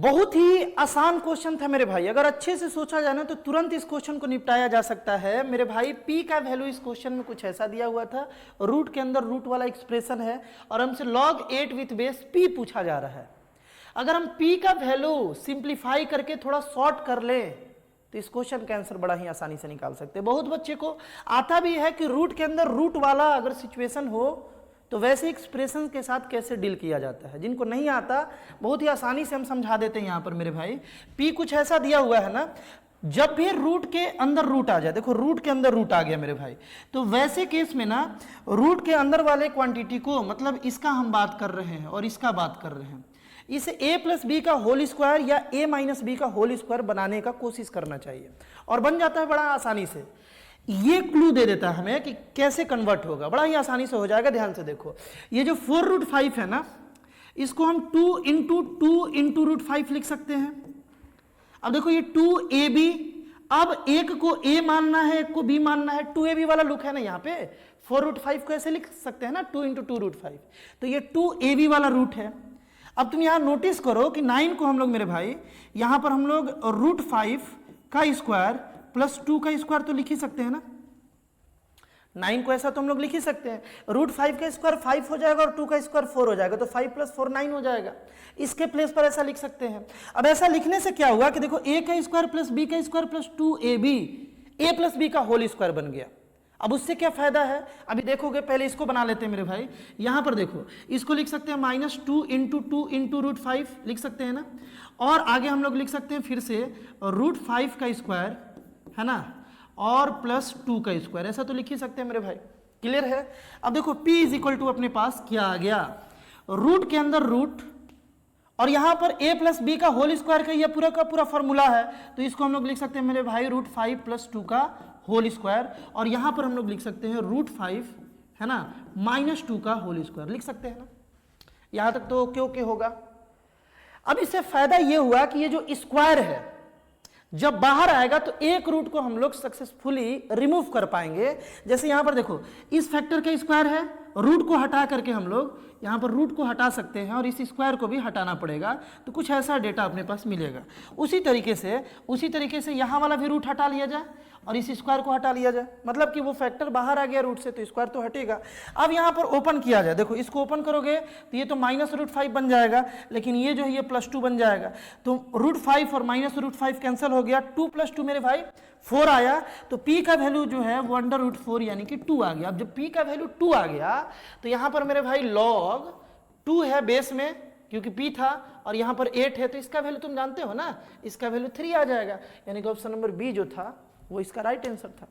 बहुत ही आसान क्वेश्चन था मेरे भाई, अगर अच्छे से सोचा जाए ना तो तुरंत इस क्वेश्चन को निपटाया जा सकता है मेरे भाई। p का वैल्यू इस क्वेश्चन में कुछ ऐसा दिया हुआ था, रूट के अंदर रूट वाला एक्सप्रेशन है और हमसे log 8 विथ बेस p पूछा जा रहा है। अगर हम p का वैल्यू सिंप्लीफाई करके थोड़ा शॉर्ट कर ले तो इस क्वेश्चन का आंसर बड़ा ही आसानी से निकाल सकते हैं। बहुत बच्चे को आता भी है कि रूट के अंदर रूट वाला अगर सिचुएशन हो तो वैसे एक्सप्रेशन के साथ कैसे डील किया जाता है। जिनको नहीं आता बहुत ही आसानी से हम समझा देते हैं यहाँ पर मेरे भाई। p कुछ ऐसा दिया हुआ है ना, जब भी रूट के अंदर रूट आ जाए, देखो रूट के अंदर रूट आ गया मेरे भाई, तो वैसे केस में ना रूट के अंदर वाले क्वांटिटी को, मतलब इसका हम बात कर रहे हैं और इसका बात कर रहे हैं, इसे a प्लस बी का होल स्क्वायर या a माइनस बी का होल स्क्वायर बनाने का कोशिश करना चाहिए और बन जाता है बड़ा आसानी से। ये क्लू दे देता है हमें कि कैसे कन्वर्ट होगा, बड़ा ही आसानी से हो जाएगा। ध्यान से देखो, ये जो 4√5 है ना, इसको हम 2 × रूट 5 लिख सकते हैं। अब देखो ये 2ab, अब एक को a मानना है एक को b मानना है, 2ab वाला लुक है ना यहाँ पे, 4√5 को ऐसे लिख सकते हैं ना 2 × 2√5, तो ये 2ab वाला रूट है। अब तुम यहाँ नोटिस करो कि 9 को हम लोग मेरे भाई यहाँ पर हम लोग √5 का स्क्वायर प्लस 2 का स्क्वायर तो लिख ही सकते हैं ना। 9 को ऐसा तो हम लोग लिख ही सकते हैं, √5 का स्क्वायर 5 हो जाएगा और 2 का स्क्वायर 4 हो जाएगा, तो 5 + 4 9 हो जाएगा। इसके प्लेस पर ऐसा लिख सकते हैं। अब ऐसा लिखने से क्या हुआ कि देखो a का स्क्वायर प्लस b का square plus 2ab, a plus b का होल स्क्वायर बन गया। अब उससे क्या फायदा है अभी देखोगे, पहले इसको बना लेते हैं मेरे भाई। यहां पर देखो, इसको लिख सकते हैं -2 × 2 × √5 लिख सकते हैं ना, और आगे हम लोग लिख सकते हैं फिर से √5 का स्क्वायर है ना, और प्लस 2 का स्क्वायर, ऐसा तो लिख ही सकते हैं मेरे भाई। क्लियर है। अब देखो p = अपने पास क्या आ गया, रूट के अंदर रूट, और यहां पर a प्लस बी का होल स्क्वायर का यह पूरा का पूरा फॉर्मूला है, तो इसको हम लोग लिख सकते हैं मेरे भाई √5 + 2 का होल स्क्वायर, और यहां पर हम लोग लिख सकते हैं √5 है ना -2 का होल स्क्वायर लिख सकते हैं ना। यहां तक तो क्यों के होगा। अब इससे फायदा यह हुआ कि ये जो स्क्वायर है जब बाहर आएगा तो एक रूट को हम लोग सक्सेसफुली रिमूव कर पाएंगे। जैसे यहां पर देखो, इस फैक्टर का स्क्वायर है, रूट को हटा करके हम लोग यहां पर रूट को हटा सकते हैं और इस स्क्वायर को भी हटाना पड़ेगा, तो कुछ ऐसा डेटा अपने पास मिलेगा। उसी तरीके से यहां वाला भी रूट हटा लिया जाए और इस स्क्वायर को हटा लिया जाए, मतलब कि वो फैक्टर बाहर आ गया रूट से तो स्क्वायर तो हटेगा। अब यहां पर ओपन किया जाए, देखो इसको ओपन करोगे तो ये तो -√5 बन जाएगा, लेकिन ये जो है ये +2 बन जाएगा, तो √5 और -√5 कैंसिल हो गया, 2 + 2 मेरे भाई 4 आया, तो p का वैल्यू जो है वो √4 यानी कि 2 आ गया। अब जब p का वैल्यू 2 आ गया तो यहां पर मेरे भाई log 2 है बेस में, क्योंकि p था, और यहां पर 8 है, तो इसका वैल्यू तुम जानते हो ना, इसका वैल्यू 3 आ जाएगा, यानी कि ऑप्शन नंबर बी जो था वो इसका राइट आंसर था।